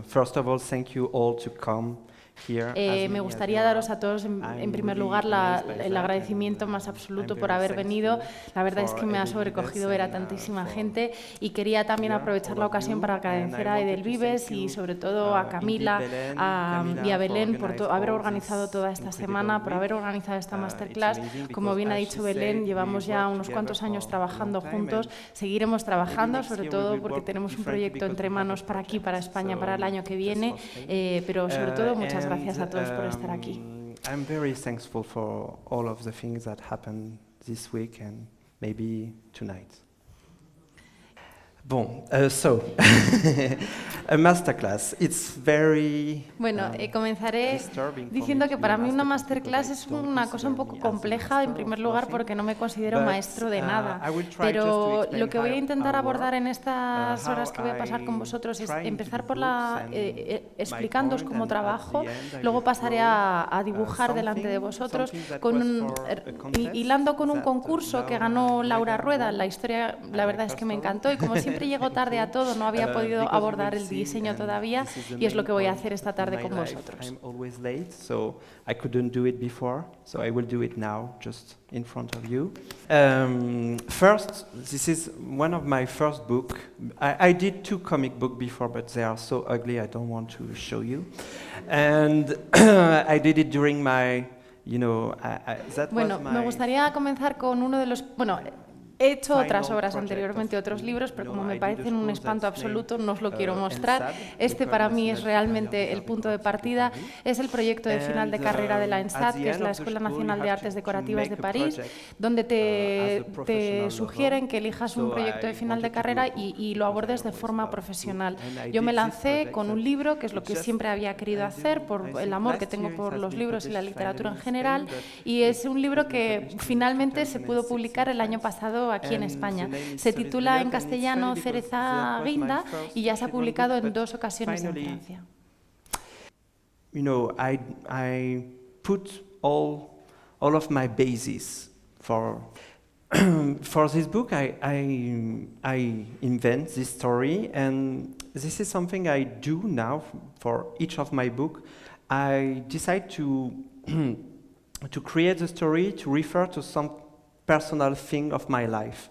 First of all, thank you all to come here. Me gustaría daros a todos, en primer lugar, el agradecimiento más absoluto por haber venido. La verdad es que me ha sobrecogido ver a tantísima gente y quería también aprovechar la ocasión para agradecer a Edelvives y sobre todo a Camila y a Belén por haber organizado toda esta semana, por haber organizado esta masterclass. Como bien ha dicho Belén, llevamos ya unos cuantos años trabajando juntos, seguiremos trabajando, sobre todo porque tenemos un proyecto entre manos para aquí, para España, para el año que viene, pero sobre todo muchas gracias a todos por estar aquí. I'm very thankful for all of the things that happened this week and maybe tonight. Bon, so a masterclass. It's very. Bueno, comenzaré diciendo que para mí una masterclass es una cosa un poco compleja, en primer lugar porque no me considero maestro de nada, pero lo que voy a intentar abordar en estas horas que voy a pasar con vosotros es empezar por explicándoos cómo trabajo, luego pasaré a dibujar delante de vosotros, hilando con un concurso que ganó Laura Rueda. La historia, la verdad es que me encantó y como siempre llego tarde a todo, no había podido abordar el diseño todavía y es lo que voy a hacer esta tarde con vosotros. I'm always late, so I couldn't do it before, so I will do it now, just in front of you. First, this is one of my first book. I did 2 comic books before, but they are so ugly I don't want to show you. And I did it during my, me gustaría comenzar con uno de los, he hecho otras obras anteriormente, otros libros, pero como me parecen un espanto absoluto, no os lo quiero mostrar. Este para mí es realmente el punto de partida. Es el proyecto de final de carrera de la ENSAD, que es la Escuela Nacional de Artes Decorativas de París, donde te sugieren que elijas un proyecto de final de carrera y lo abordes de forma profesional. Yo me lancé con un libro, que es lo que siempre había querido hacer, por el amor que tengo por los libros y la literatura en general, y es un libro que finalmente se pudo publicar el año pasado aquí en España. Se titula en castellano Cereza Guinda y ya se ha publicado en 2 ocasiones en Francia. I put all of my bases for this book. I invent this story, and this is something I do now for each of my book. I decide to create the story to refer to some personal thing of my life.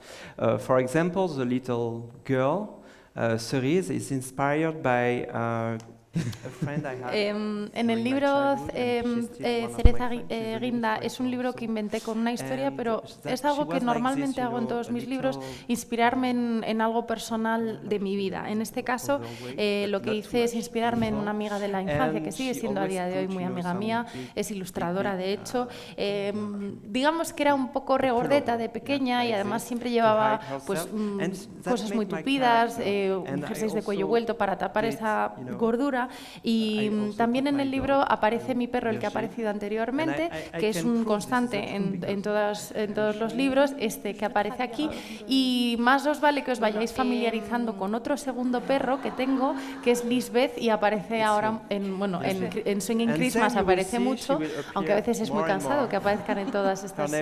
For example, the little girl, Cerise, is inspired by a friend I had. En el libro Cereza Guinda es un libro que inventé con una historia, pero es algo que normalmente hago en todos mis libros, inspirarme en algo personal de mi vida. En este caso, lo que hice es inspirarme en una amiga de la infancia, que sigue siendo a día de hoy muy amiga mía, es ilustradora de hecho. Digamos que era un poco regordeta de pequeña y además siempre llevaba cosas muy tupidas, jerseys de cuello vuelto para tapar esa gordura. Y también en el libro aparece mi perro, el que ha aparecido anteriormente, que es un constante en todos los libros, este que aparece aquí, y más os vale que os vayáis familiarizando con otro segundo perro que tengo, que es Lisbeth, y aparece ahora en Swinging Christmas, aparece mucho, aunque a veces es muy cansado que aparezcan en todas estas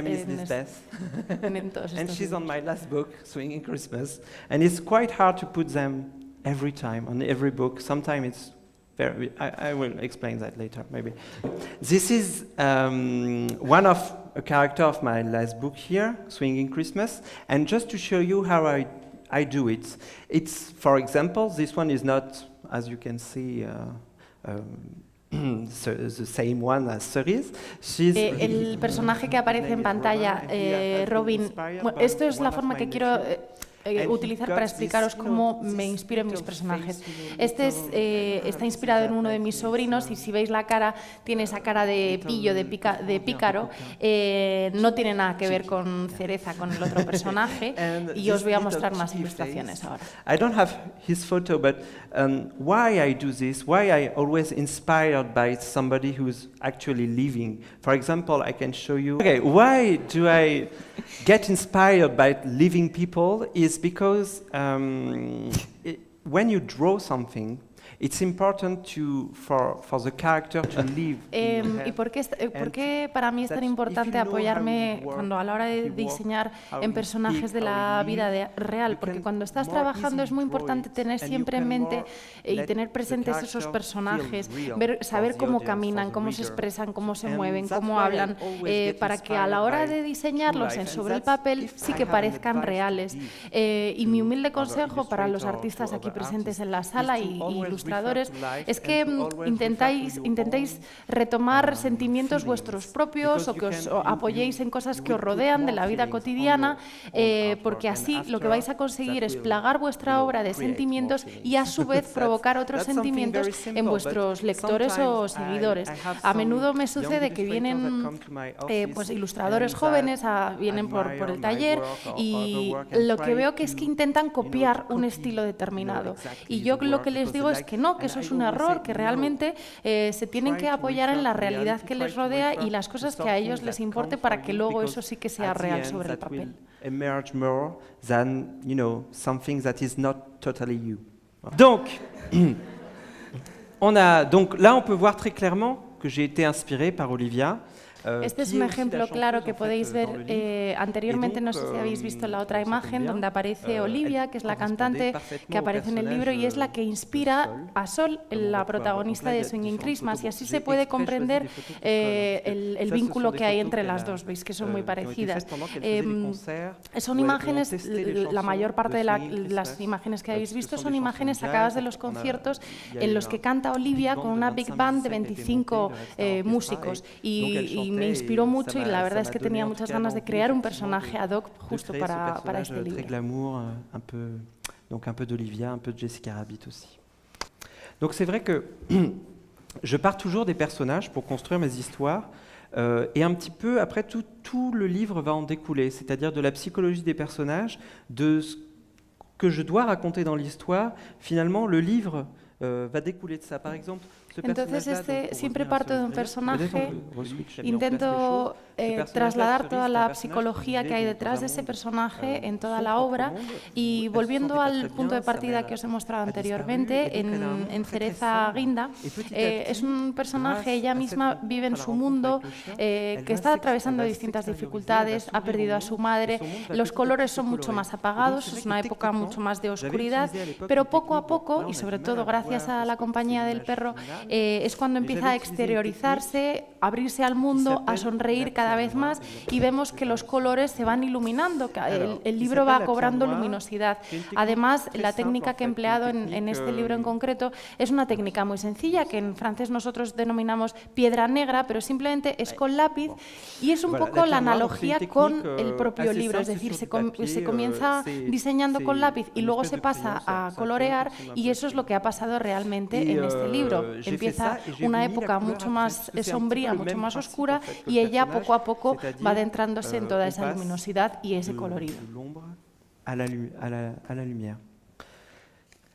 and she's on my last book, Swinging Christmas, and it's quite hard to put them every time on every book. Sometimes it's I will explain that later, maybe. This is one of a character of my last book here, Swinging Christmas, and just to show you how I do it. It's, for example, this one is not, as you can see, the same one as Cerise. El personaje que aparece en pantalla, Robin, esto es la forma que quiero utilizar para explicaros cómo me inspiro en mis personajes. Este está inspirado en uno de mis sobrinos y si veis la cara, tiene esa cara de pillo, de pícaro. No tiene nada que ver con Cereza, con el otro personaje, y os voy a mostrar más ilustraciones ahora. I don't have his photo, but why I do this, why I always inspired by somebody who's actually living. For example, I can show you. Okay, why do I get inspired by living people is because when you draw something, it's important for the character to live. ¿Y por qué para mí es tan importante apoyarme a la hora de diseñar en personajes de la vida real? Porque cuando estás trabajando es muy importante tener siempre en mente y tener presentes esos personajes, saber cómo caminan, cómo se expresan, cómo se mueven, cómo hablan, para que a la hora de diseñarlos sobre el papel sí que parezcan reales. Y mi humilde consejo para los artistas aquí presentes en la sala y ilustradores es que intentéis retomar sentimientos vuestros propios o que os apoyéis en cosas que os rodean de la vida cotidiana, porque así lo que vais a conseguir es plagar vuestra obra de sentimientos y a su vez provocar otros sentimientos en vuestros lectores o seguidores. A menudo me sucede que vienen pues ilustradores jóvenes, vienen por el taller y lo que veo que es que intentan copiar un estilo determinado. Y yo lo que les digo es que no, que eso es un error, que realmente se tienen que apoyar en la realidad que les rodea y las cosas que a ellos les importe para que luego eso sí que sea real sobre el papel. Emerge more than, something that is not totally you. Donc, donc là, on peut voir très clairement que j'ai été inspiré par Olivia. Este es un ejemplo claro que podéis ver anteriormente, no sé si habéis visto la otra imagen, donde aparece Olivia, que es la cantante que aparece en el libro y es la que inspira a Sol, la protagonista de Swinging Christmas, y así se puede comprender el vínculo que hay entre las dos, veis que son muy parecidas. Son imágenes, la mayor parte de las imágenes que habéis visto son imágenes sacadas de los conciertos en los que canta Olivia con una big band de 25 músicos y me inspiró mucho y la verdad es que tenía muchas ganas de crear un personaje ad hoc justo para este libro. Très glamour, donc un peu d'Olivia, un peu de Jessica Rabbit aussi. Donc c'est vrai que je pars toujours des personnages pour construire mes histoires et un petit peu après tout le livre va en découler, c'est-à-dire de la psychologie des personnages, de ce que je dois raconter dans l'histoire. Finalement, le livre va découler de ça. Par exemple, entonces siempre parto de un personaje, intento trasladar toda la psicología que hay detrás de ese personaje en toda la obra y volviendo al punto de partida que os he mostrado anteriormente, en Cereza Guinda, es un personaje, ella misma vive en su mundo, que está atravesando distintas dificultades, ha perdido a su madre, los colores son mucho más apagados, es una época mucho más de oscuridad, pero poco a poco, y sobre todo gracias a la compañía del perro, es cuando empieza a exteriorizarse, a abrirse al mundo, a sonreír cada vez más y vemos que los colores se van iluminando, que el libro va cobrando luminosidad. Además, la técnica que he empleado en este libro en concreto es una técnica muy sencilla que en francés nosotros denominamos piedra negra, pero simplemente es con lápiz y es un poco la analogía con el propio libro, es decir, se comienza diseñando con lápiz y luego se pasa a colorear y eso es lo que ha pasado realmente en este libro. Empieza una época mucho más sombría, mucho más oscura y ella poco a poco va adentrándose en toda esa luminosidad y ese colorido. À la lumière.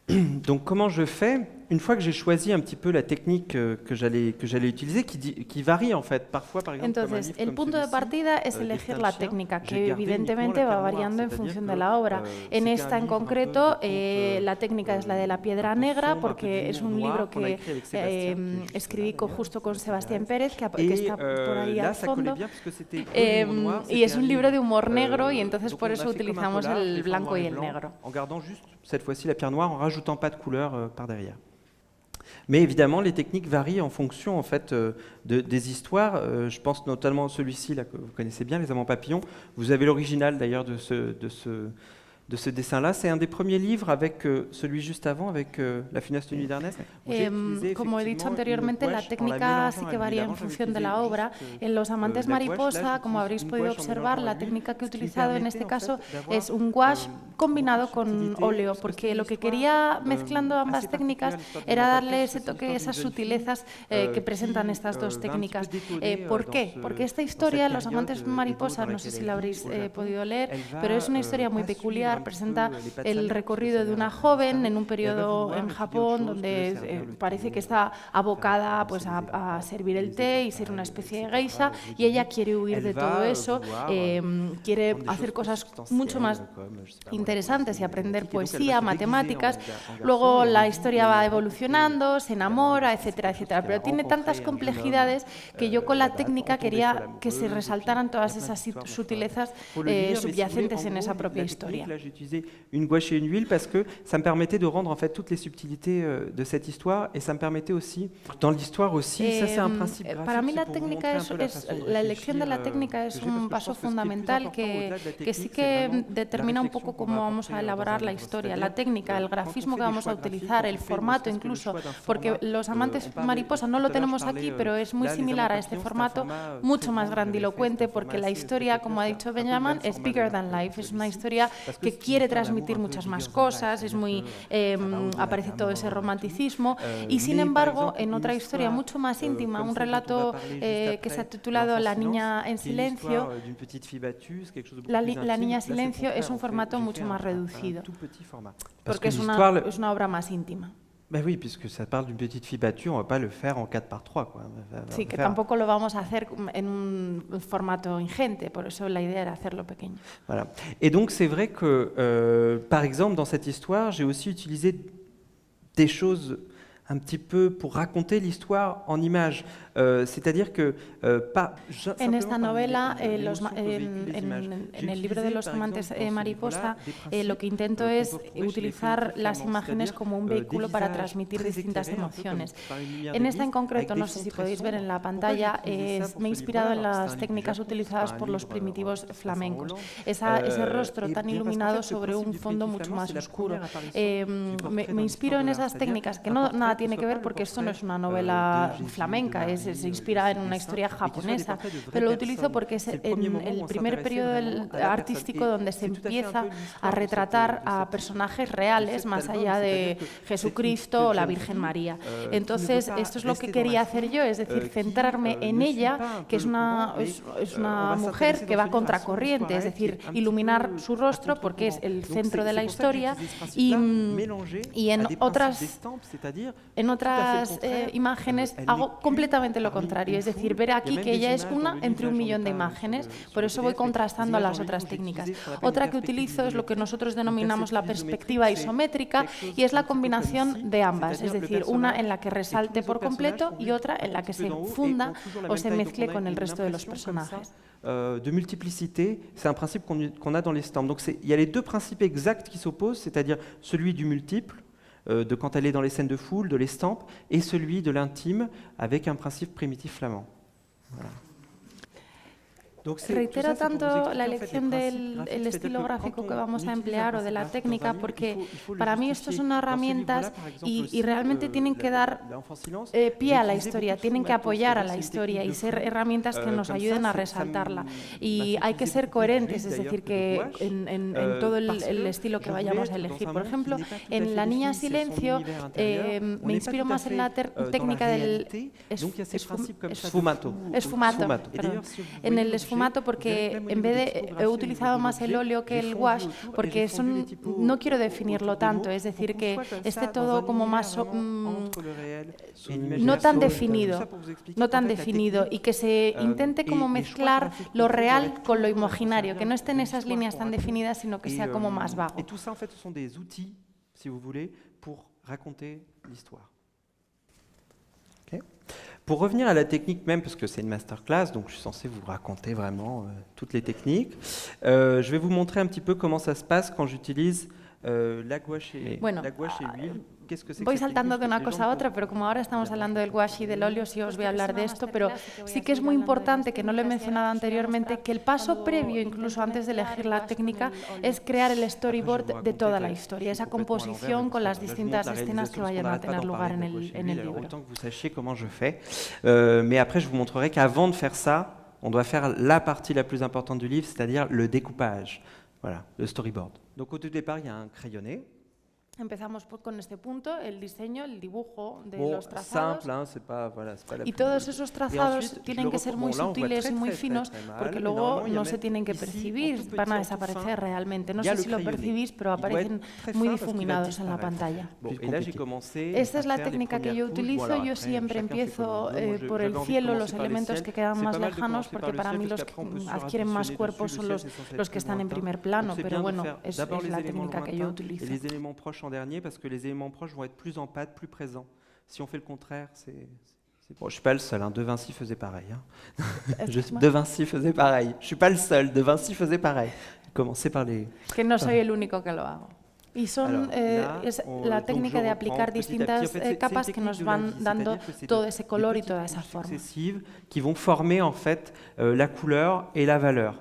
Donc comment je fais? Une fois que j'ai choisi un petit peu la technique que j'allais utiliser, qui varie en fait, parfois par exemple. Entonces, el punto de partida es elegir la técnica, que evidentemente va variando en función de la obra. En esta en concreto, la técnica es la de la piedra negra, porque es un libro que escribí justo con Sebastián Pérez, que está por ahí al fondo. Y es un libro de humor negro y entonces por eso utilizamos el blanco y el negro. En gardant juste cette fois-ci la pierre noire, en rajoutant pas de couleur par derrière. Mais évidemment, les techniques varient en fonction en fait, des histoires. Je pense notamment à celui-ci, là, que vous connaissez bien, Les Amants Papillons. Vous avez l'original d'ailleurs de ce dessin-là. C'est un des premiers livres avec celui juste avant, avec La funeste nuit d'Ernest. Como he dicho anteriormente, la técnica sí que varía en función de la obra. En Los Amantes Mariposa, como habréis podido observar, la técnica que he utilizado en este caso es un gouache combinado con óleo, porque lo que quería mezclando ambas técnicas era darle ese toque, esas sutilezas que presentan estas dos técnicas. ¿Por qué? Porque esta historia, Los Amantes Mariposa, no sé si la habréis podido leer, pero es una historia muy peculiar presenta el recorrido de una joven en un periodo en Japón donde parece que está abocada pues, a servir el té y ser una especie de geisha, y ella quiere huir de todo eso, quiere hacer cosas mucho más interesantes y aprender poesía, matemáticas. Luego la historia va evolucionando, se enamora, etcétera, etcétera. Pero tiene tantas complejidades que yo con la técnica quería que se resaltaran todas esas sutilezas subyacentes en esa propia historia. J'ai utilisé une gouache et une huile parce que ça me permettait de rendre en fait toutes les subtilités de cette histoire, et ça me permettait aussi, dans l'histoire aussi, ça c'est un principe graphique. Para mí la técnica la elección de la técnica es un paso fundamental que sí que determina un poco cómo vamos a elaborar la historia, la técnica, el grafismo que vamos a utilizar, el formato incluso, porque Los amantes mariposa no lo tenemos aquí, pero es muy similar a este formato, mucho más grandilocuente, porque la historia, como ha dicho Benjamin, es bigger than life, es una historia que quiere transmitir muchas más cosas, es muy, aparece todo ese romanticismo, y sin embargo, en otra historia mucho más íntima, un relato que se ha titulado La niña en silencio, La niña en silencio es un formato mucho más reducido, porque es una obra más íntima. Ben oui, puisque ça parle d'une petite fille battue, on ne va pas le faire en 4x3, quoi. Sí, que tampoco lo vamos a hacer en un formato ingente, por eso la idea era hacerlo pequeño. Voilà. Et donc c'est vrai que, par exemple, dans cette histoire, j'ai aussi utilisé des choses un petit peu pour raconter l'histoire en images. C'est-à-dire que en esta novela, en el libro de Los amantes mariposa, lo que intento es utilizar las imágenes como un vehículo para transmitir distintas emociones. En esta en concreto, no sé si podéis ver en la pantalla, me he inspirado en las técnicas utilizadas por los primitivos flamencos. Ese rostro tan iluminado sobre un fondo mucho más oscuro. Me inspiro en esas técnicas, que nada tiene que ver porque esto no es una novela flamenca, se inspira en una historia japonesa, pero lo utilizo porque es en el primer periodo artístico donde se empieza a retratar a personajes reales más allá de Jesucristo o la Virgen María. Entonces, esto es lo que quería hacer yo, es decir, centrarme en ella, que es una mujer que va contracorriente, es decir, iluminar su rostro porque es el centro de la historia, y en otras imágenes hago completamente lo contrario, es decir, ver aquí que ella es una entre 1.000.000 de imágenes, por eso voy contrastando a las otras técnicas. Otra que utilizo es lo que nosotros denominamos la perspectiva isométrica, y es la combinación de ambas, es decir, una en la que resalte por completo y otra en la que se funda o se mezcle con el resto de los personajes. De multiplicité, c'est un principe qu'on a dans l'estampes. Donc il y a les deux principes exacts qui s'opposent, c'est-à-dire celui du multiple, de quand elle est dans les scènes de foule, de l'estampe, et celui de l'intime, avec un principe primitif flamand. Voilà. Reitero tanto la elección del estilo gráfico que vamos a emplear o de la técnica porque para mí estos son herramientas y realmente tienen que dar pie a la historia, tienen que apoyar a la historia y ser herramientas que nos ayuden a resaltarla. Y hay que ser coherentes, es decir, que en todo el estilo que vayamos a elegir. Por ejemplo, en La niña silencio me inspiro más en la técnica del esfumato. En el esfumato, porque en vez de he utilizado más el óleo que el gouache, porque no quiero definirlo tanto, es decir, que esté todo como más no tan definido, y que se intente como mezclar lo real con lo imaginario, que no estén esas líneas tan definidas, sino que sea como más vago. Et tout ça, en fait, ce sont des outils, si vous voulez, pour raconter l'histoire. Pour revenir à la technique même, parce que c'est une masterclass, donc je suis censé vous raconter vraiment toutes les techniques, je vais vous montrer un petit peu comment ça se passe quand j'utilise la gouache et l'huile. Voy saltando de una cosa a otra, pero como ahora estamos hablando del gouache y del óleo, sí os voy a hablar de esto, pero sí que es muy importante, que no lo he mencionado anteriormente, que el paso previo, incluso antes de elegir la técnica, es crear el storyboard de toda la historia, esa composición con las distintas escenas que vayan a tener lugar en el libro. Autant que vous sachiez comment je fais, mais après je vous montrerai qu'avant de faire ça, on doit faire la partie la plus importante du livre, c'est-à-dire le découpage, voilà, le storyboard. Donc au tout départ, il y a un crayonné. Empezamos con este punto, el diseño, el dibujo de Bon, los trazados. simple, hein, c'est pas la Y plus- todos esos Et trazados ensuite, je tienen le que ser muy bon, là, on voit sutiles y très, muy très, très, finos, très mal, porque mais luego normalement, il y a no se même tienen que ici, en percibir, tout petit, van a en tout fin, desaparecer realmente. No il y a sé le si lo crayonné. percibís, pero Il doit aparecen être très muy fin parce qu'il va difuminados en la disparaître. pantalla. Bon, et là, j'ai commencé Esta à es la faire les técnica que premières yo couches. utilizo. Bon, alors Yo après, siempre chacun fait comme empiezo il veut. Moi, por j'avais el envie de cielo, commencer los par les elementos ciels. que quedan C'est más pas mal de lejanos, commencer porque par le para ciel, mí parce los qu'après, on peut que adquieren más suradditionner cuerpo dessus. son Le los, ciel, c'est censé los être que plus están en lointain. primer Donc, plano, c'est pero bien de bueno, faire es d'abord les la éléments técnica que yo lointains et utilizo. les éléments proches en dernier, parce que les éléments proches vont être plus en pâte, plus présents. Si on fait le contraire, c'est... Bon, je suis pas le seul, hein. De Vinci faisait pareil. Hein. De Vinci faisait pareil. Je suis pas le seul. De Vinci faisait pareil. Commencez par les... Que no soy el único que lo hago. Y son es la técnica de aplicar distintas capas que nos van dando todo ese color y toda esa forma. Qui vont former en fait la couleur et la valeur.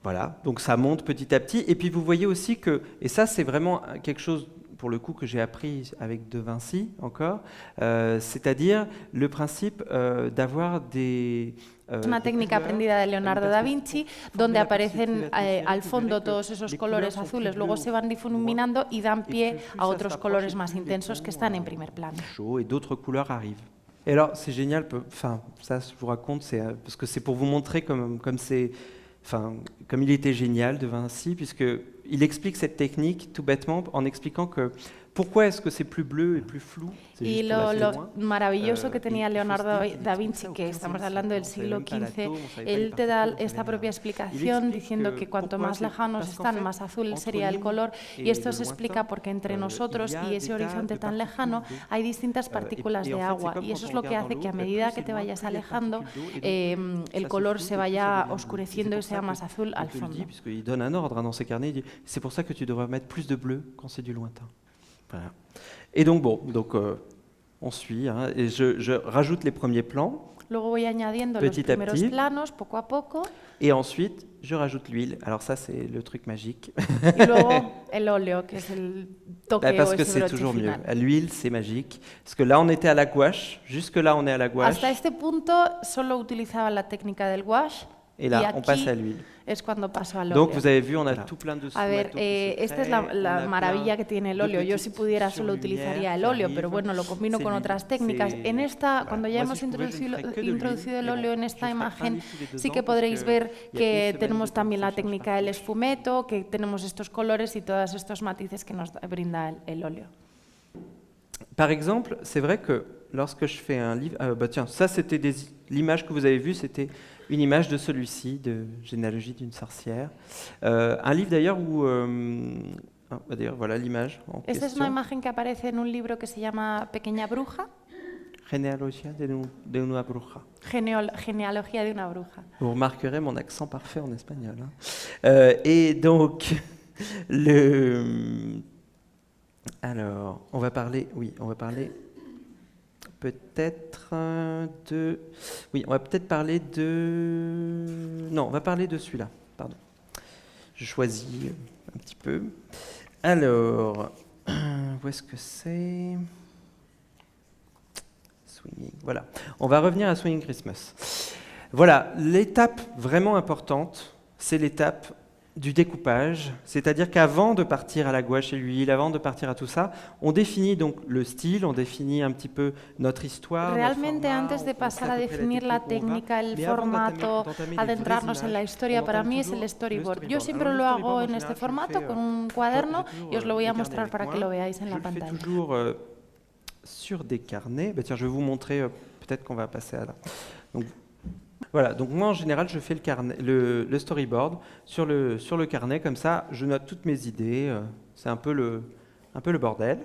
Voilà, donc ça monte petit à petit. Et puis vous voyez aussi que, et ça c'est vraiment quelque chose pour le coup que j'ai appris avec De Vinci encore, c'est-à-dire le principe d'avoir des... Es una técnica aprendida de Leonardo da Vinci, donde aparecen al fondo todos esos colores azules, luego se van difuminando y dan pie a otros colores más intensos que están en primer plano. Et d'autres couleurs arrivent. Et alors c'est génial, enfin ça je vous raconte, parce que c'est pour vous montrer comme c'est... Enfin, comme il était génial, De Vinci, puisqu'il explique cette technique tout bêtement en expliquant que pourquoi est-ce que c'est plus bleu et plus flou. Y lo maravilloso que tenía Leonardo da Vinci, que estamos hablando del siglo XV, él te da esta propia explicación diciendo que cuanto más lejanos están, más azul sería el color, y esto se explica porque entre nosotros y ese horizonte tan lejano hay distintas partículas de agua, y eso es lo que hace que a medida que te vayas alejando, el color se vaya oscureciendo y sea más azul al fondo. Il donne un ordre dans ses carnets, il dit c'est pour ça que tu devrais mettre plus de bleu quand c'est du lointain. Voilà. Et donc bon, on suit, hein, et je rajoute les premiers plans. Luego voy añadiendo los primeros planos poco a poco. Et ensuite, je rajoute l'huile. Alors ça, c'est le truc magique. Y luego el óleo, que es el toque parce que c'est toujours mieux. L'huile, c'est magique. Parce que là, on était à la gouache. Jusque là, on est à la gouache. Hasta este punto solo utilizaba la técnica del gouache. Et là, on passe à l'huile. Es cuando paso al óleo. Donc, vous avez vu, on a tout plein de A ver, esta es la maravilla que tiene el óleo. Yo si pudiera solo utilizaría el óleo, pero bueno, lo combino con otras técnicas. En esta, cuando ya hemos introducido el óleo en esta imagen, sí que podréis ver que tenemos también la técnica del esfumeto, que tenemos estos colores y todos estos matices que nos brinda el óleo. Par exemple, c'est vrai que lorsque je fais un livre... tiens, ça, c'était l'image que vous avez vue, c'était une image de celui-ci, de Généalogie d'une sorcière. Un livre d'ailleurs où... d'ailleurs, voilà l'image en Esta question. es una imagen que aparece en un libro que se llama Pequeña Bruja. Généalogie de una bruja. Genealogía de una bruja. Vous remarquerez mon accent parfait en espagnol. Hein. Et donc, alors, on va parler peut-être de... Oui, on va peut-être parler de... Non, on va parler de celui-là, pardon. Je choisis un petit peu. Alors, où est-ce que c'est? Swinging, voilà. On va revenir à Swinging Christmas. Voilà, l'étape vraiment importante, c'est l'étape du découpage, c'est-à-dire qu'avant de partir à la gouache et l'huile, avant de partir à tout ça, on définit donc le style, on définit un petit peu notre histoire. Realmente antes de pasar a definir la técnica, el formato, adentrarnos en la historia, para mí es el storyboard. Yo siempre lo hago en este formato, con un cuaderno, y os lo voy a mostrar para que lo veáis en la pantalla. Je le fais toujours sur des carnets. Tiens, je vais vous montrer, peut-être qu'on va passer à là. Donc, voilà, donc moi en général je fais le storyboard sur le carnet, comme ça je note toutes mes idées, c'est un peu le bordel.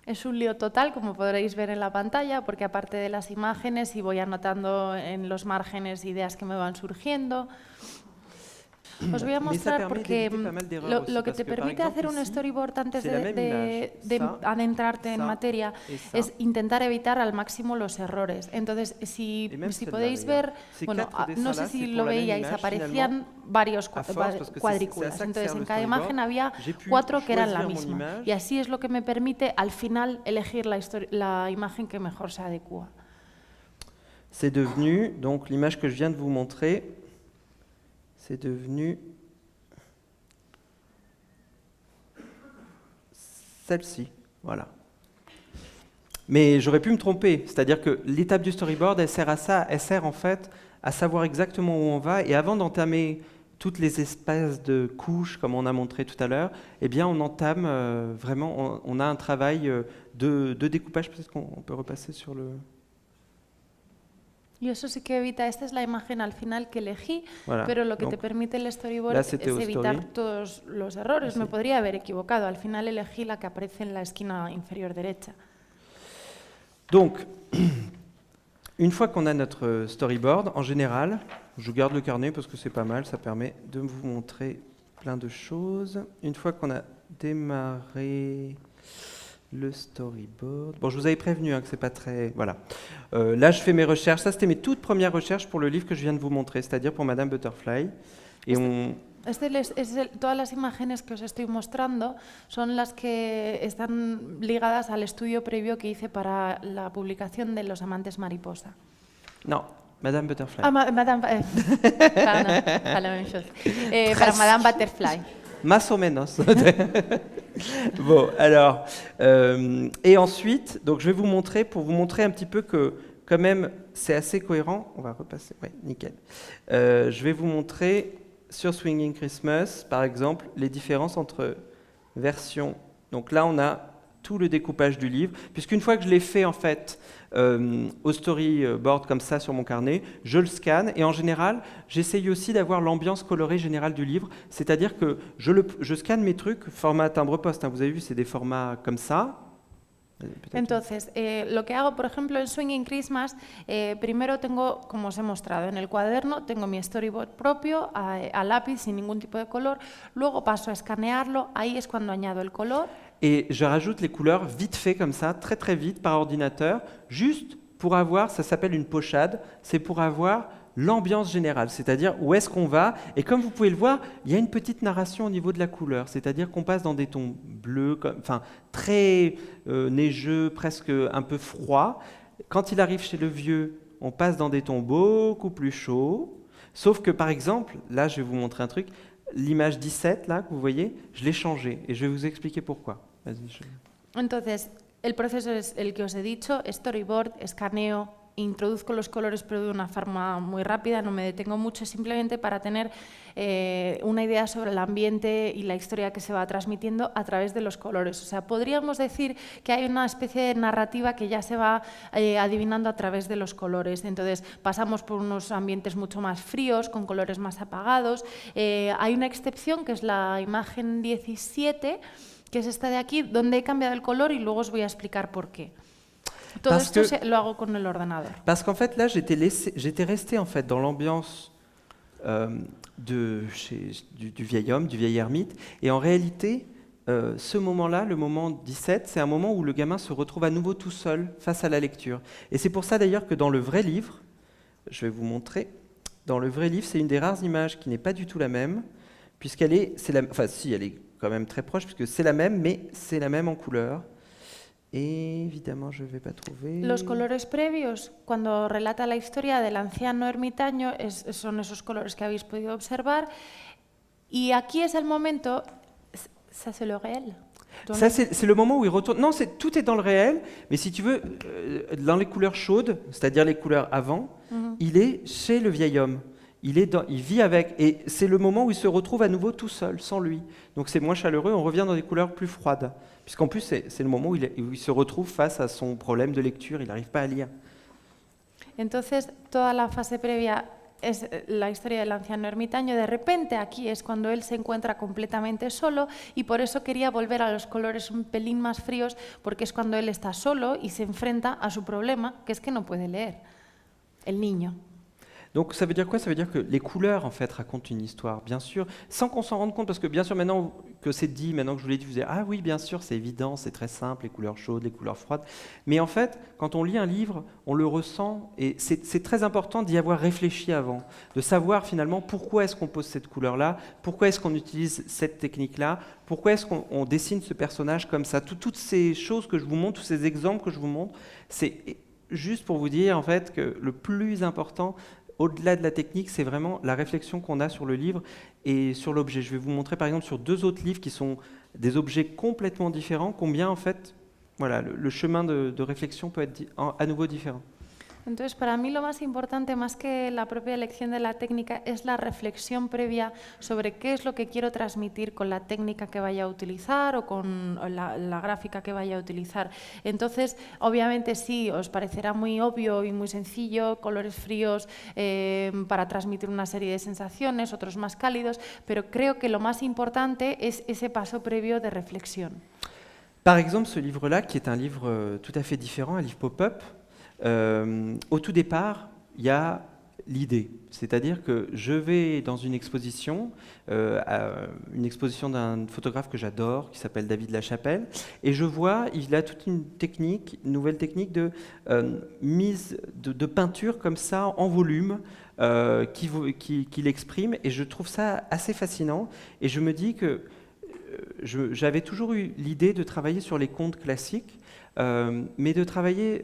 Es un lío total, como podréis ver en la pantalla, porque aparte de las imágenes y voy anotando en los márgenes ideas que me van surgiendo. Os voy a mostrar porque lo que te permite hacer un storyboard antes de adentrarte en materia es intentar evitar al máximo los errores. Entonces, si podéis ver, bueno, no sé si lo veíais, aparecían varios cuadrículas. Entonces, en cada imagen había 4 que eran la misma. Y así es lo que me permite al final elegir la imagen que mejor se adecua. C'est devenu, donc l'image que je viens de vous montrer, c'est devenu celle-ci, voilà. Mais j'aurais pu me tromper, c'est-à-dire que l'étape du storyboard, elle sert à ça, elle sert en fait à savoir exactement où on va, et avant d'entamer toutes les espèces de couches, comme on a montré tout à l'heure, eh bien on entame vraiment, on a un travail de découpage, peut-être qu'on peut repasser sur le... Y eso sí que evita, esta es la imagen al final que elegí, Voilà. pero lo que Donc, te permite el storyboard là, es c'était au evitar story. todos los errores. Sí. Me podría haber equivocado, al final elegí la que aparece en la esquina inferior derecha. Donc, une fois qu'on a notre storyboard, en général, je garde le carnet parce que c'est pas mal, ça permet de vous montrer plein de choses. Une fois qu'on a démarré le storyboard... Bon, je vous avais prévenu que c'est pas très... Voilà. Là, je fais mes recherches. Ça, c'était mes toutes premières recherches pour le livre que je viens de vous montrer, c'est-à-dire pour Madame Butterfly. Et Todas las imágenes que os estoy mostrando son las que están ligadas al estudio previo que hice para la publicación de Los amantes mariposa. Non, Madame Butterfly. Madame... pardon, pas la même chose. Para Madame Butterfly. Más o menos. Bon, alors, et ensuite, donc je vais vous montrer, pour vous montrer un petit peu que, quand même, c'est assez cohérent. On va repasser, ouais, nickel. Je vais vous montrer, sur Swinging Christmas, par exemple, les différences entre versions. Donc là, on a tout le découpage du livre, puisqu'une fois que je l'ai fait, en fait, au storyboard comme ça sur mon carnet, je le scanne et en général, j'essaye aussi d'avoir l'ambiance colorée générale du livre, c'est-à-dire que je scanne mes trucs format timbre-poste. Vous avez vu, c'est des formats comme ça. Entonces, lo que hago, por ejemplo, en Swinging Christmas, primero tengo, como os he mostrado, en el cuaderno tengo mi storyboard propio, a lápiz, sin ningún tipo de color, luego paso a escanearlo, ahí es cuando añado el color. Et je rajoute les couleurs vite fait comme ça, très très vite par ordinateur, juste pour avoir, ça s'appelle une pochade, c'est pour avoir l'ambiance générale, c'est-à-dire où est-ce qu'on va. Et comme vous pouvez le voir, il y a une petite narration au niveau de la couleur, c'est-à-dire qu'on passe dans des tons bleus, enfin très neigeux, presque un peu froid. Quand il arrive chez le vieux, on passe dans des tons beaucoup plus chauds. Sauf que par exemple, là je vais vous montrer un truc, l'image 17 là que vous voyez, je l'ai changée et je vais vous expliquer pourquoi. Entonces, el proceso es el que os he dicho, storyboard, escaneo, introduzco los colores pero de una forma muy rápida, no me detengo mucho, simplemente para tener una idea sobre el ambiente y la historia que se va transmitiendo a través de los colores. O sea, podríamos decir que hay una especie de narrativa que ya se va adivinando a través de los colores. Entonces, pasamos por unos ambientes mucho más fríos, con colores más apagados. Hay una excepción que es la imagen 17, que es esta de aquí, donde he cambiado el color y luego os voy a explicar por qué. Todo esto lo hago con el ordenador. Parce qu'en fait, là, j'étais resté en fait, dans l'ambiance du vieil homme, du vieil ermite. Et en réalité, ce moment-là, le moment 17, c'est un moment où le gamin se retrouve à nouveau tout seul face à la lecture. Et c'est pour ça d'ailleurs que dans le vrai livre, je vais vous montrer, dans le vrai livre, c'est une des rares images qui n'est pas du tout la même, puisqu'elle est, enfin si, elle est quand même très proche, puisque c'est la même, mais c'est la même en couleur. Et évidemment, je ne vais pas trouver... Los colores previos, cuando relata la historia del anciano ermitaño, son esos colores que habéis podido observar. Y aquí es el momento... Ça, c'est le réel. Ça, c'est le moment où il retourne... Non, tout est dans le réel, mais si tu veux, dans les couleurs chaudes, c'est-à-dire les couleurs avant, il est chez le vieil homme. Il vit avec, et c'est le moment où il se retrouve à nouveau tout seul, sans lui. Donc c'est moins chaleureux, on revient dans des couleurs plus froides. Puisqu'en plus, c'est le moment où il se retrouve face à son problème de lecture, il n'arrive pas à lire. Entonces, toda la fase previa es la historia del anciano ermitaño. De repente, aquí es cuando él se encuentra completamente solo y por eso quería volver a los colores un pelín más fríos, porque es cuando él está solo y se enfrenta a su problema, que es que no puede leer, el niño. Donc ça veut dire quoi? Ça veut dire que les couleurs en fait racontent une histoire, bien sûr, sans qu'on s'en rende compte, parce que bien sûr maintenant que c'est dit, maintenant que je vous l'ai dit, vous dites ah oui bien sûr c'est évident, c'est très simple, les couleurs chaudes, les couleurs froides, mais en fait quand on lit un livre, on le ressent et c'est très important d'y avoir réfléchi avant, de savoir finalement pourquoi est-ce qu'on pose cette couleur-là, pourquoi est-ce qu'on utilise cette technique-là, pourquoi est-ce qu'on dessine ce personnage comme ça, toutes ces choses que je vous montre, tous ces exemples que je vous montre, c'est juste pour vous dire en fait que le plus important au-delà de la technique, c'est vraiment la réflexion qu'on a sur le livre et sur l'objet. Je vais vous montrer par exemple sur 2 autres livres qui sont des objets complètement différents, combien en fait, voilà, le chemin de réflexion peut être à nouveau différent. Entonces, para mí lo más importante, más que la propia elección de la técnica, es la reflexión previa sobre qué es lo que quiero transmitir con la técnica que vaya a utilizar o con la gráfica que vaya a utilizar. Entonces, obviamente sí, os parecerá muy obvio y muy sencillo, colores fríos para transmitir una serie de sensaciones, otros más cálidos, pero creo que lo más importante es ese paso previo de reflexión. Par exemple, ce livre-là, qui est un livre tout à fait différent, un livre pop-up, au tout départ, il y a l'idée. C'est-à-dire que je vais dans une exposition d'un photographe que j'adore, qui s'appelle David Lachapelle, et je vois, il a toute une technique, une nouvelle technique de mise de peinture comme ça, en volume, qui l'exprime, et je trouve ça assez fascinant, et je me dis que j'avais toujours eu l'idée de travailler sur les contes classiques, mais de travailler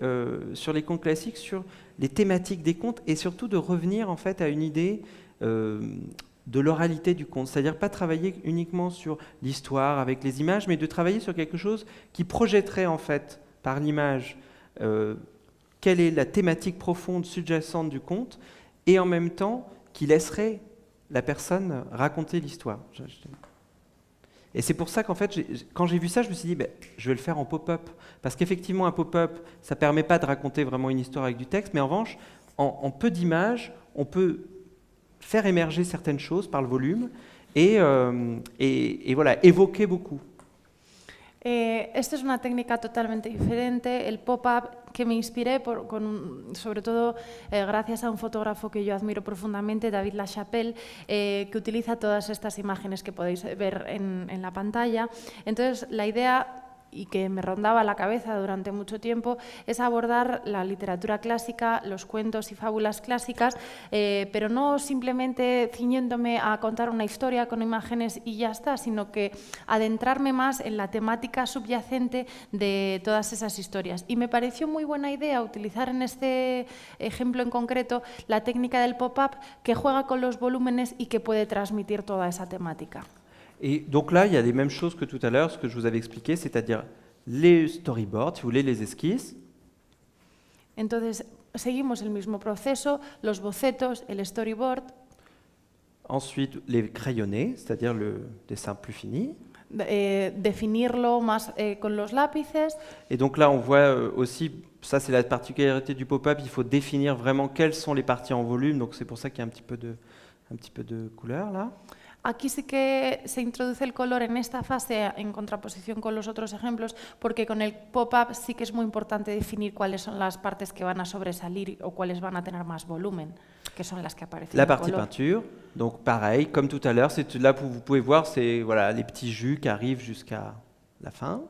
sur les contes classiques, sur les thématiques des contes, et surtout de revenir en fait à une idée de l'oralité du conte, c'est-à-dire pas travailler uniquement sur l'histoire avec les images, mais de travailler sur quelque chose qui projetterait en fait par l'image quelle est la thématique profonde sous-jacente du conte, et en même temps qui laisserait la personne raconter l'histoire. Et c'est pour ça qu'en fait, quand j'ai vu ça, je me suis dit, je vais le faire en pop-up. Parce qu'effectivement, un pop-up, ça ne permet pas de raconter vraiment une histoire avec du texte, mais en revanche, en peu d'images, on peut faire émerger certaines choses par le volume et voilà, évoquer beaucoup. Esto es una técnica totalmente diferente, el pop-up, que me inspiré sobre todo gracias a un fotógrafo que yo admiro profundamente, David Lachapelle, que utiliza todas estas imágenes que podéis ver en la pantalla. Entonces, la idea, y que me rondaba la cabeza durante mucho tiempo, es abordar la literatura clásica, los cuentos y fábulas clásicas, pero no simplemente ciñéndome a contar una historia con imágenes y ya está, sino que adentrarme más en la temática subyacente de todas esas historias. Y me pareció muy buena idea utilizar en este ejemplo en concreto la técnica del pop-up, que juega con los volúmenes y que puede transmitir toda esa temática. Et donc là, il y a les mêmes choses que tout à l'heure, ce que je vous avais expliqué, c'est-à-dire les storyboards, si vous voulez, les esquisses. Entonces, seguimos el mismo proceso, los bocetos, el storyboard. Ensuite, les crayonnés, c'est-à-dire le dessin plus fini. Definirlo más con los lápices. Et donc là, on voit aussi, ça c'est la particularité du pop-up, il faut définir vraiment quelles sont les parties en volume, donc c'est pour ça qu'il y a un petit peu de couleur là. Aquí sí que se introduce el color en esta fase en contraposición con los otros ejemplos, porque con el pop-up sí que es muy importante definir cuáles son las partes que van a sobresalir o cuáles van a tener más volumen, que son las que aparecen. La partie peinture, donc pareil, comme tout à l'heure, là vous pouvez voir, c'est voilà, les petits jus qui arrivent jusqu'à la fin.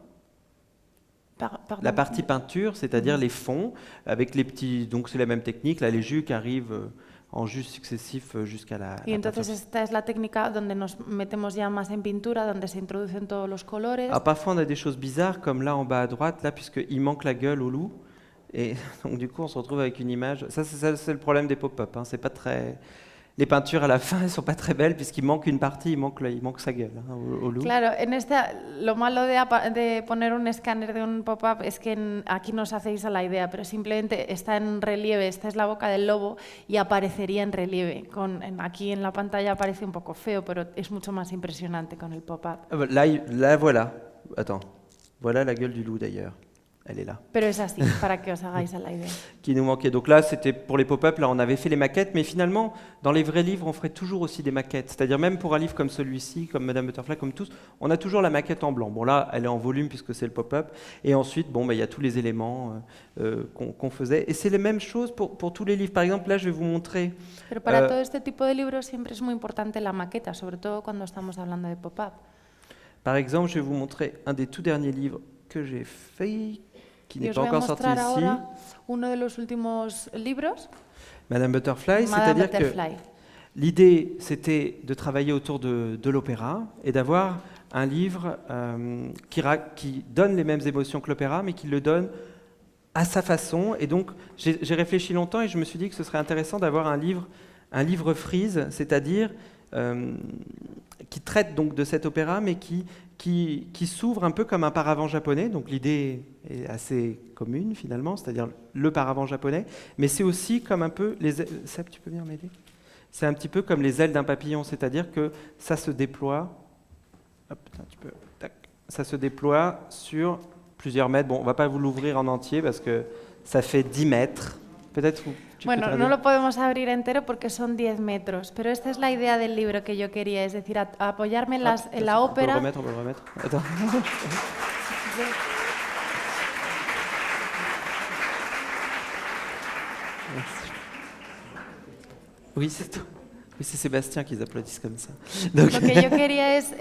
La partie peinture, c'est-à-dire les fonds, avec les petits, donc c'est la même technique, là les jus qui arrivent en jus sucesifs jusqu'à la Y entonces esta es la técnica donde nos metemos ya más en pintura, donde se introducen todos los colores. Alors parfois on a des choses bizarres, comme là en bas à droite, là puisqu'il manque la gueule au loup, et donc du coup on se retrouve avec une image. Ça c'est le problème des pop-up, hein. C'est pas très... Les peintures à la fin, elles sont pas très belles puisqu'il manque une partie, il manque sa gueule, hein, au loup. Claro, lo malo de poner un escáner de un pop-up es que aquí no os hacéis a la idea, pero simplemente está en relieve, esta es la boca del lobo y aparecería en relieve. Aquí en la pantalla aparece un poco feo, pero es mucho más impresionante con el pop-up. Là voilà, attends, voilà la gueule du loup d'ailleurs. Elle est là. Pero es así, para que os hagáis a la idea. Qui nous manquait. Donc là, c'était pour les pop-up, là on avait fait les maquettes, mais finalement, dans les vrais livres, on ferait toujours aussi des maquettes. C'est-à-dire même pour un livre comme celui-ci, comme Madame Butterfly, comme tous, on a toujours la maquette en blanc. Bon là, elle est en volume puisque c'est le pop-up. Et ensuite, bon, il y a tous les éléments qu'on faisait. Et c'est les mêmes choses pour tous les livres. Par exemple, là, je vais vous montrer... Pero para todo este tipo de libros siempre es muy importante la maqueta, sobre todo cuando estamos hablando de pop-up. Par exemple, je vais vous montrer un des tout derniers livres que j'ai fait, qui n'est pas encore sorti ici. Uno de los últimos libros, Madame Butterfly, c'est-à-dire que l'idée c'était de travailler autour de l'opéra et d'avoir un livre qui donne les mêmes émotions que l'opéra, mais qui le donne à sa façon. Et donc, j'ai réfléchi longtemps et je me suis dit que ce serait intéressant d'avoir un livre frise, c'est-à-dire qui traite donc de cet opéra, mais qui s'ouvre un peu comme un paravent japonais. Donc l'idée est assez commune finalement, c'est-à-dire le paravent japonais, mais c'est aussi comme un peu les ailes. Seb, tu peux venir m'aider ? C'est un petit peu comme les ailes d'un papillon, c'est-à-dire que ça se déploie. Hop, tac, ça se déploie sur plusieurs mètres. Bon, on ne va pas vous l'ouvrir en entier parce que ça fait 10 mètres. Peut-être bueno, no lo podemos abrir entero porque son 10 metros, pero esta es la idea del libro que yo quería, es decir, apoyarme en la ópera. On peut le remettre. Attends. Oui, c'est Sébastien qui applaudissent comme ça. Donc... Lo que yo quería es...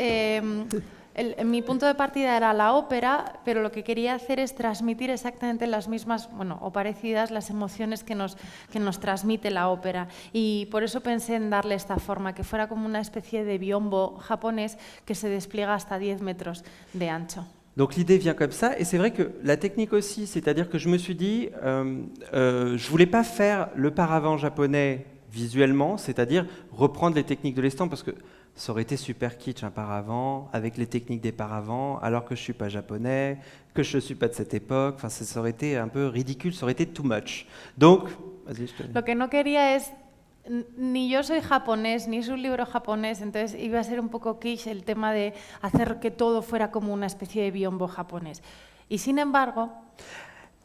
mi punto de partida era la ópera, pero lo que quería hacer es transmitir exactamente las mismas, bueno, o parecidas, las emociones que nos transmite la ópera. Y por eso pensé en darle esta forma, que fuera como una especie de biombo japonés que se despliega hasta 10 metros de ancho. Donc l'idée vient comme ça, et c'est vrai que la technique aussi, c'est-à-dire que je me suis dit, je voulais pas faire le paravent japonais visuellement, c'est-à-dire reprendre les techniques de l'estampe, parce que ça aurait été super kitsch un paravent, avec les techniques des paravents, alors que je ne suis pas japonais, que je ne suis pas de cette époque. Enfin, ça aurait été un peu ridicule, ça aurait été too much. Donc, vas-y, je te... Lo que no quería es, ni yo soy japonés, ni es un libro japonés, entonces iba a ser un poco kitsch el tema de hacer que todo fuera como una especie de biombo japonés. Y sin embargo...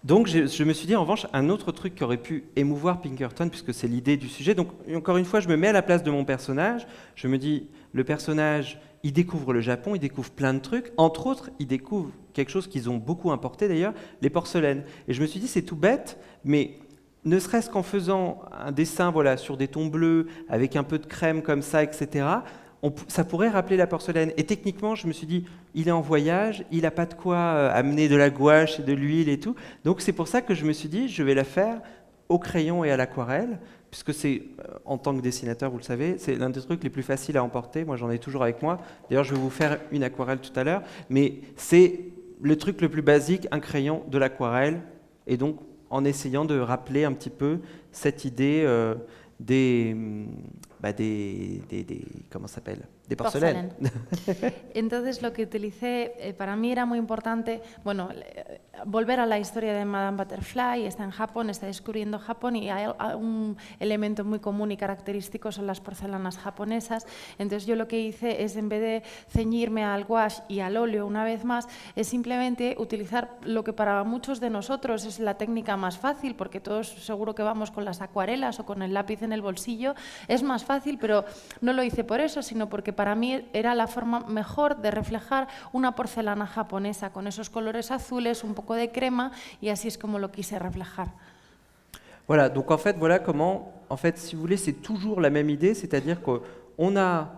Donc je me suis dit en revanche un autre truc qui aurait pu émouvoir Pinkerton, puisque c'est l'idée du sujet. Donc encore une fois, je me mets à la place de mon personnage. Je me dis, le personnage, il découvre le Japon, il découvre plein de trucs. Entre autres, il découvre quelque chose qu'ils ont beaucoup importé d'ailleurs, les porcelaines. Et je me suis dit, c'est tout bête, mais ne serait-ce qu'en faisant un dessin voilà, sur des tons bleus, avec un peu de crème comme ça, etc., ça pourrait rappeler la porcelaine. Et techniquement, je me suis dit, il est en voyage, il n'a pas de quoi amener de la gouache et de l'huile et tout. Donc c'est pour ça que je me suis dit, je vais la faire au crayon et à l'aquarelle, puisque c'est, en tant que dessinateur, vous le savez, c'est l'un des trucs les plus faciles à emporter. Moi, j'en ai toujours avec moi. D'ailleurs, je vais vous faire une aquarelle tout à l'heure. Mais c'est le truc le plus basique, un crayon, de l'aquarelle. Et donc, en essayant de rappeler un petit peu cette idée des ¿cómo se llama? De porcelaine. Entonces lo que utilicé, para mí era muy importante, bueno, volver a la historia de Madame Butterfly. Está en Japón, está descubriendo Japón y hay un elemento muy común y característico, son las porcelanas japonesas. Entonces yo lo que hice es, en vez de ceñirme al gouache y al óleo una vez más, es simplemente utilizar lo que para muchos de nosotros es la técnica más fácil, porque todos seguro que vamos con las acuarelas o con el lápiz en el bolsillo, es más fácil, pero no lo hice por eso, sino porque para mí era la forma mejor de reflejar una porcelana japonesa con esos colores azules, un poco de crema, y así es como lo quise reflejar. Voilà, donc en fait, voilà comment, en fait, si vous voulez, c'est toujours la même idée, c'est-à-dire qu'on a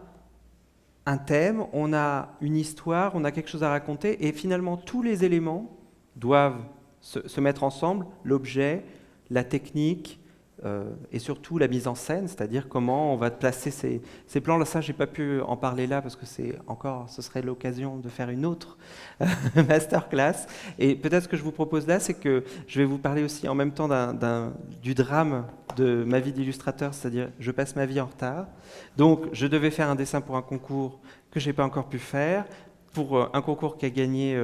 un thème, on a une histoire, on a quelque chose à raconter, et finalement, tous les éléments doivent se mettre ensemble, l'objet, la technique, et surtout la mise en scène, c'est-à-dire comment on va placer ces plans. Là, ça, je n'ai pas pu en parler là parce que ce serait l'occasion de faire une autre masterclass. Et peut-être ce que je vous propose là, c'est que je vais vous parler aussi en même temps du drame de ma vie d'illustrateur, c'est-à-dire je passe ma vie en retard. Donc, je devais faire un dessin pour un concours que je n'ai pas encore pu faire, pour un concours qu'a gagné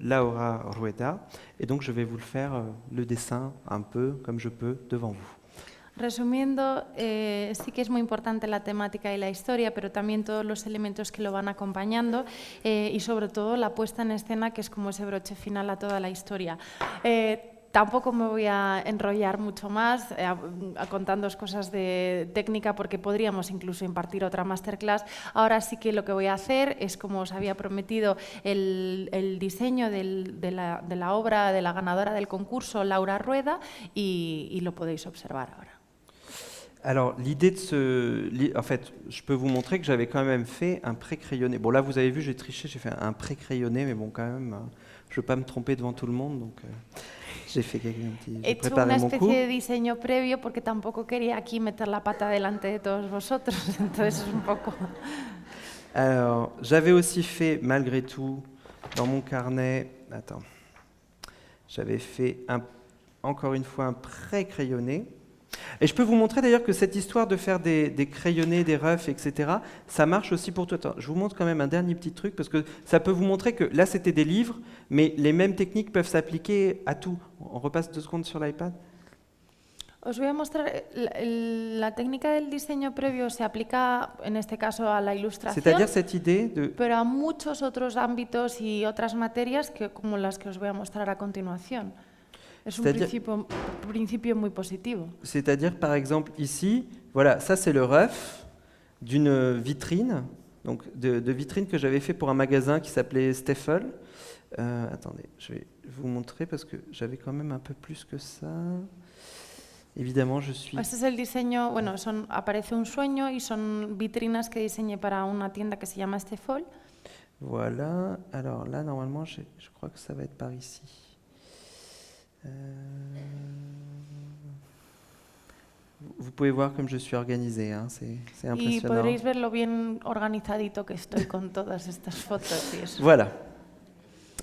Laura Rueda. Et donc, je vais vous le faire, le dessin, un peu comme je peux, devant vous. Resumiendo, sí que es muy importante la temática y la historia, pero también todos los elementos que lo van acompañando y sobre todo la puesta en escena, que es como ese broche final a toda la historia. Tampoco me voy a enrollar mucho más contando cosas de técnica, porque podríamos incluso impartir otra masterclass. Ahora sí que lo que voy a hacer es, como os había prometido, el diseño de la obra de la ganadora del concurso, Laura Rueda, y lo podéis observar ahora. Alors, l'idée de en fait, je peux vous montrer que j'avais quand même fait un pré-crayonné. Bon, là, vous avez vu, j'ai triché, j'ai fait un pré-crayonné, mais bon, quand même, je ne veux pas me tromper devant tout le monde, donc j'ai fait un petit... He hecho una especie de diseño previo porque tampoco quería aquí meter la pata delante de todos vosotros, entonces es un poco... Alors, j'avais aussi fait, malgré tout, dans mon carnet... Attends. J'avais fait encore une fois un pré-crayonné. Et je peux vous montrer d'ailleurs que cette histoire de faire des crayonnés, des refs, etc., ça marche aussi pour tout. Attends, je vous montre quand même un dernier petit truc, parce que ça peut vous montrer que là c'était des livres, mais les mêmes techniques peuvent s'appliquer à tout. On repasse 2 secondes sur l'iPad. Os voy a mostrar, la técnica del diseño previo se aplica en este caso a la ilustración, C'est-à-dire cette idée de... pero a muchos otros ámbitos y otras materias como las que os voy a mostrar a continuación. Es un principio muy positivo. C'est-à-dire, par exemple, ici, voilà, ça c'est le ref d'une vitrine, donc de vitrine que j'avais fait pour un magasin qui s'appelait Steffel. Attendez, je vais vous montrer parce que j'avais quand même un peu plus que ça. Évidemment, je suis... Este es el diseño, bueno, aparece un sueño y son vitrinas que diseñé para una tienda que se llama Steffel. Voilà, alors là, normalement, je crois que ça va être par ici. Vous pouvez voir comme je suis organisé, hein, c'est impressionnant. Y podréis ver lo bien organizadito que estoy con todas estas fotos y eso. Voilà.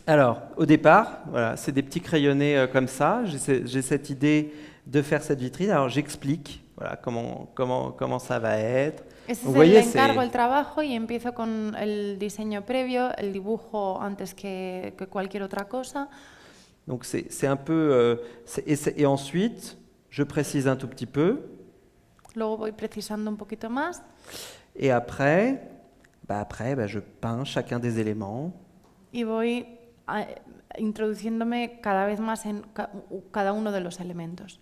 Alors, au départ, voilà, c'est des petits crayonnés comme ça. J'ai cette idée de faire cette vitrine. Alors, j'explique voilà, comment ça va être. Este es el encargo, el trabajo, y empiezo con el diseño previo, el dibujo antes que cualquier otra cosa. Donc c'est un peu... et ensuite, je précise un tout petit peu. Luego voy precisando un poquito más. Et après, je peins chacun des éléments. Y voy introduciéndome cada vez más en cada uno de los elementos.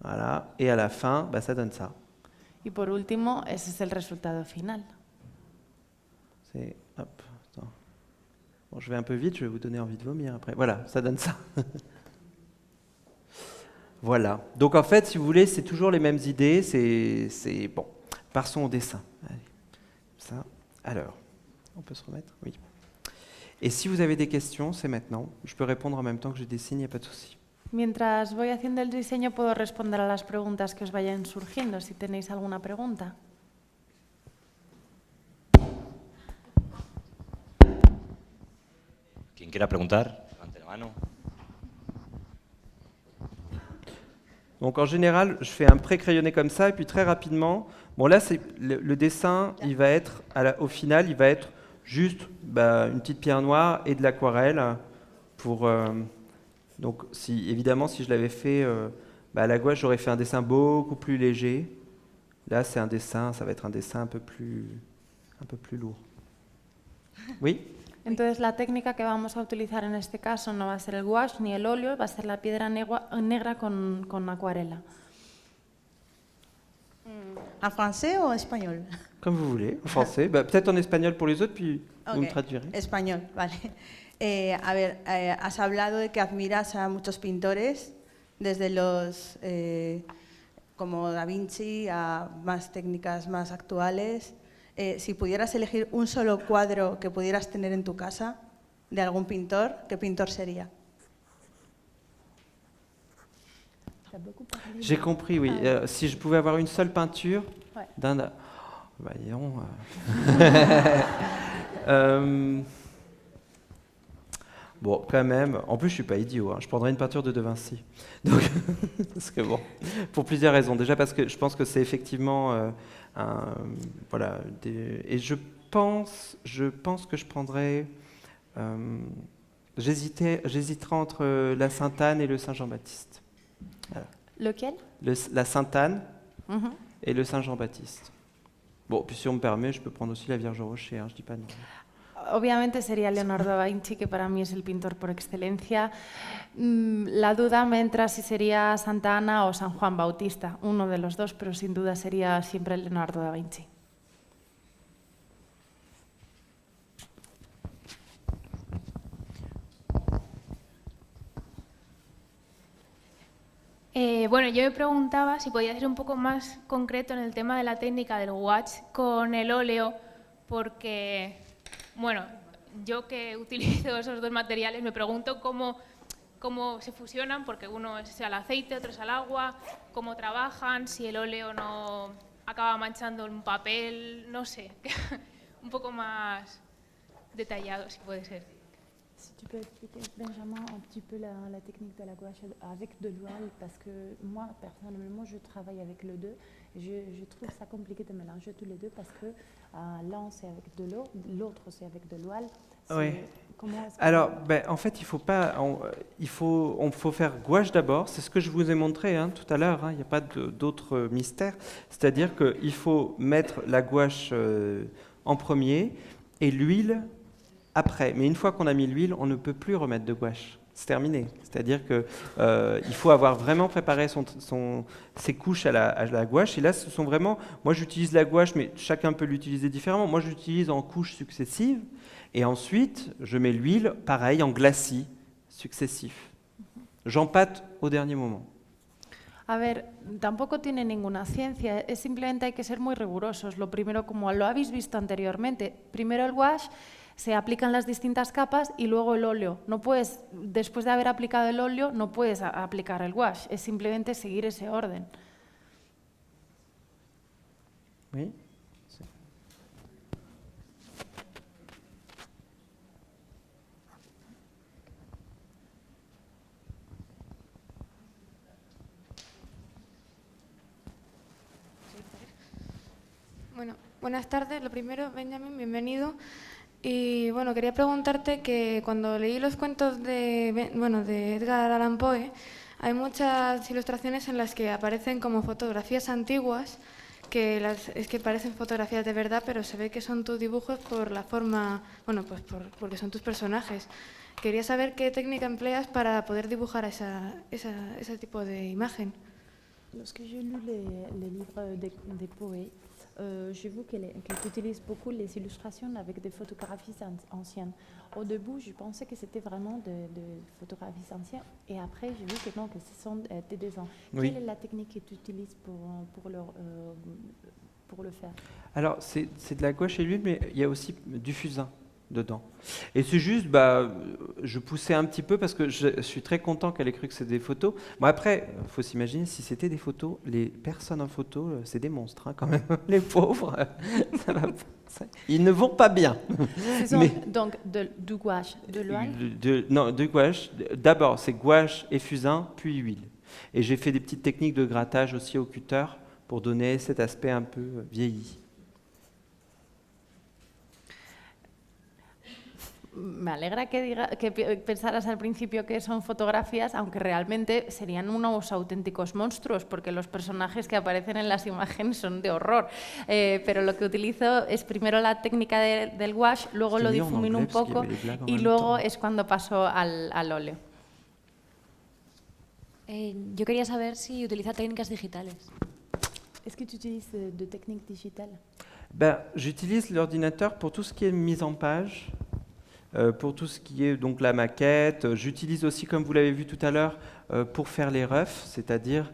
Voilà. Et à la fin, ça donne ça. Y por último, ese es el resultado final. Hop, attends. Bon, je vais un peu vite, je vais vous donner envie de vomir après. Voilà, ça donne ça. Voilà. Donc en fait, si vous voulez, c'est toujours les mêmes idées. C'est bon. Passons au dessin. Allez. Ça. Alors, on peut se remettre? Oui. Et si vous avez des questions, c'est maintenant. Je peux répondre en même temps que je dessine, il n'y a pas de souci. Mientras voy haciendo el diseño, puedo responder a las preguntas que os vayan surgiendo, si tenéis alguna pregunta. Quien quiera preguntar, levante la mano. Donc en général, je fais un pré-crayonné comme ça, et puis très rapidement, bon là, le dessin, il va être, au final, il va être juste une petite pierre noire et de l'aquarelle pour... donc évidemment, si je l'avais fait à la gouache, j'aurais fait un dessin beaucoup plus léger. Là, c'est un dessin, ça va être un dessin un peu plus lourd. Oui? Entonces, la técnica que vamos a utilizar en este caso no va a ser el gouache ni el óleo, va a ser la piedra negra con acuarela. En français ou en espagnol? Comme vous voulez, en français. Peut-être en espagnol pour les autres, puis vous me traduirez. Español, vale. A ver, has hablado de que admiras a muchos pintores, desde los como Da Vinci a más técnicas más actuales. Si pudieras elegir un solo cuadro que pudieras tener en tu casa de algún pintor, ¿qué pintor sería? J'ai compris, oui. Si je pouvais avoir une seule peinture d'un... Voyons. Bon, quand même, en plus je suis pas idiot, hein. Je prendrais une peinture de Vinci. Donc, parce que bon, pour plusieurs raisons. Déjà parce que je pense que c'est effectivement voilà. Et je pense que je prendrais. J'hésiterais entre la Sainte-Anne et le Saint-Jean-Baptiste. Voilà. Lequel? La Sainte-Anne et le Saint-Jean-Baptiste. Bon, puis si on me permet, je peux prendre aussi la Vierge au Rocher, hein, je dis pas non. Obviamente sería Leonardo da Vinci, que para mí es el pintor por excelencia. La duda me entra si sería Santa Ana o San Juan Bautista, uno de los dos, pero sin duda sería siempre Leonardo da Vinci. Bueno, yo me preguntaba si podía ser un poco más concreto en el tema de la técnica del gouache con el óleo, porque, bueno, yo que utilizo esos dos materiales me pregunto cómo se fusionan, porque uno es al aceite, otro es al agua, cómo trabajan, si el óleo no acaba manchando un papel, no sé, un poco más detallado, si puede ser. Si tu peux expliquer, Benjamin, un petit peu la technique de la gouache avec de l'oual, parce que moi, personnellement, je travaille avec le deux. Je trouve ça compliqué de mélanger tous les deux parce que l'un c'est avec de l'eau, l'autre c'est avec de l'oual. Oui. Comment est-ce que... Alors, en fait, il faut faire gouache d'abord. C'est ce que je vous ai montré tout à l'heure. Il n'y a pas d'autre mystère. C'est-à-dire qu'il faut mettre la gouache en premier et l'huile après. Mais une fois qu'on a mis l'huile, on ne peut plus remettre de gouache. C'est terminé. C'est-à-dire qu'il faut avoir vraiment préparé ses couches à la gouache. Et là, ce sont vraiment... Moi, j'utilise la gouache, mais chacun peut l'utiliser différemment. Moi, j'utilise en couches successives. Et ensuite, je mets l'huile, pareil, en glacis successifs. J'empâte au dernier moment. A ver, tampoco tiene ninguna ciencia, es simplemente hay que ser muy rigurosos. Lo primero, como lo habéis visto anteriormente, primero el wash, se aplican las distintas capas y luego el óleo. No puedes, después de haber aplicado el óleo, no puedes aplicar el wash, es simplemente seguir ese orden. Oui. Bueno, buenas tardes. Lo primero, Benjamin, bienvenido. Y bueno, quería preguntarte que cuando leí los cuentos de Edgar Allan Poe, hay muchas ilustraciones en las que aparecen como fotografías antiguas, es que parecen fotografías de verdad, pero se ve que son tus dibujos por la forma, porque son tus personajes. Quería saber qué técnica empleas para poder dibujar ese tipo de imagen. Lorsque j'ai lu les livres des poètes, j'ai vu qu'elle utilise beaucoup les illustrations avec des photographies anciennes. Au début, je pensais que c'était vraiment de photographies anciennes, et après, j'ai vu que non, que ce sont des dessins. Oui. Quelle est la technique que tu utilises pour le faire? Alors, c'est de la gouache et l'huile, mais il y a aussi du fusain dedans. Et c'est juste, je poussais un petit peu parce que je suis très content qu'elle ait cru que c'était des photos. Bon, après, il faut s'imaginer, si c'était des photos, les personnes en photo, c'est des monstres quand même, les pauvres. Ils ne vont pas bien. Donc, du gouache, de l'oual? Non, de gouache. D'abord, c'est gouache et fusain, puis huile. Et j'ai fait des petites techniques de grattage aussi au cutter pour donner cet aspect un peu vieilli. Me alegra que pensaras al principio que son fotografías, aunque realmente serían unos auténticos monstruos, porque los personajes que aparecen en las imágenes son de horror. Pero lo que utilizo es primero la técnica del wash, luego lo difumino un poco y luego es cuando paso al óleo. Yo quería saber si utiliza técnicas digitales. Est-ce que tu utilises de techniques digitales? J'utilise l'ordinateur pour tout ce qui est mise en page. Pour tout ce qui est donc la maquette, j'utilise aussi, comme vous l'avez vu tout à l'heure, pour faire les refs, c'est-à-dire